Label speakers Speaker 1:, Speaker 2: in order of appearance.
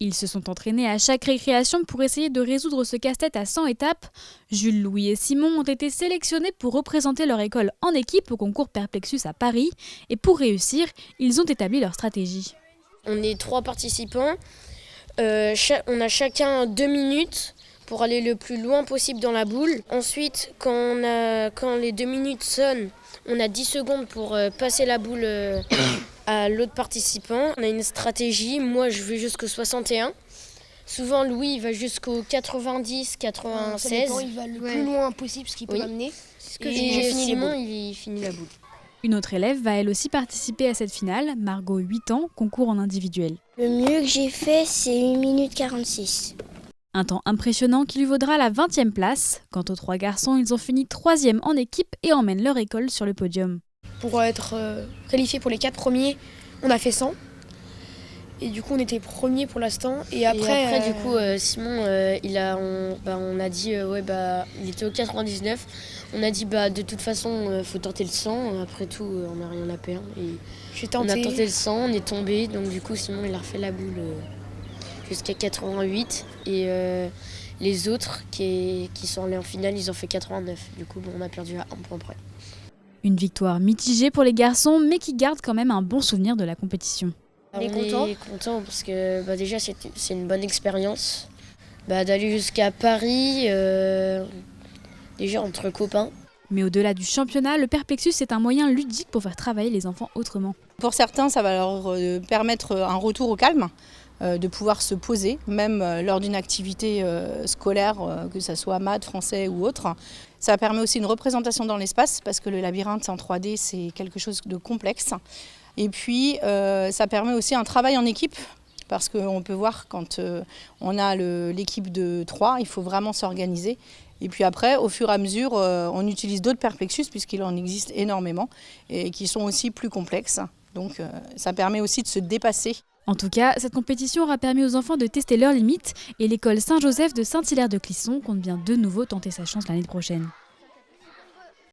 Speaker 1: Ils se sont entraînés à chaque récréation pour essayer de résoudre ce casse-tête à 100 étapes. Jules, Louis et Simon ont été sélectionnés pour représenter leur école en équipe au concours Perplexus à Paris. Et pour réussir, ils ont établi leur stratégie.
Speaker 2: On est 3 participants. On a chacun 2 minutes pour aller le plus loin possible dans la boule. Ensuite, quand les 2 minutes sonnent, on a 10 secondes pour passer la boule à l'autre participant. On a une stratégie. Moi, je vais jusqu'au 61. Souvent, Louis il va jusqu'au 90, 96.
Speaker 3: Il va le plus loin possible, ce qu'il peut amener.
Speaker 2: Et Simon, il finit la boule.
Speaker 1: Une autre élève va elle aussi participer à cette finale, Margot, 8 ans, concours en individuel.
Speaker 4: Le mieux que j'ai fait, c'est 1 minute 46.
Speaker 1: Un temps impressionnant qui lui vaudra la 20e place. Quant aux 3 garçons, ils ont fini 3e en équipe et emmènent leur école sur le podium.
Speaker 3: Pour être qualifié pour les 4 premiers, on a fait 100. Et du coup, on était premiers pour l'instant. Et après,
Speaker 2: du coup, Simon, on a dit, il était au 99. On a dit, de toute façon, faut tenter le 100. Après tout, on n'a rien à perdre. Et on a tenté le 100, on est tombé. Donc du coup, Simon, il a refait la boule jusqu'à 88. Et les autres qui sont allés en finale, ils ont fait 89. Du coup, on a perdu à 1 point près.
Speaker 1: Une victoire mitigée pour les garçons, mais qui garde quand même un bon souvenir de la compétition.
Speaker 2: On est content parce que déjà c'est une bonne expérience d'aller jusqu'à Paris, déjà entre copains.
Speaker 1: Mais au-delà du championnat, le Perplexus est un moyen ludique pour faire travailler les enfants autrement.
Speaker 5: Pour certains, ça va leur permettre un retour au calme, de pouvoir se poser, même lors d'une activité scolaire, que ce soit maths, français ou autre. Ça permet aussi une représentation dans l'espace, parce que le labyrinthe en 3D, c'est quelque chose de complexe. Et puis, ça permet aussi un travail en équipe, parce qu'on peut voir quand on a l'équipe de 3, il faut vraiment s'organiser. Et puis après, au fur et à mesure, on utilise d'autres Perplexus, puisqu'il en existe énormément, et qui sont aussi plus complexes. Donc, ça permet aussi de se dépasser.
Speaker 1: En tout cas, cette compétition aura permis aux enfants de tester leurs limites, et l'école Saint-Joseph de Saint-Hilaire de Clisson compte bien de nouveau tenter sa chance l'année prochaine.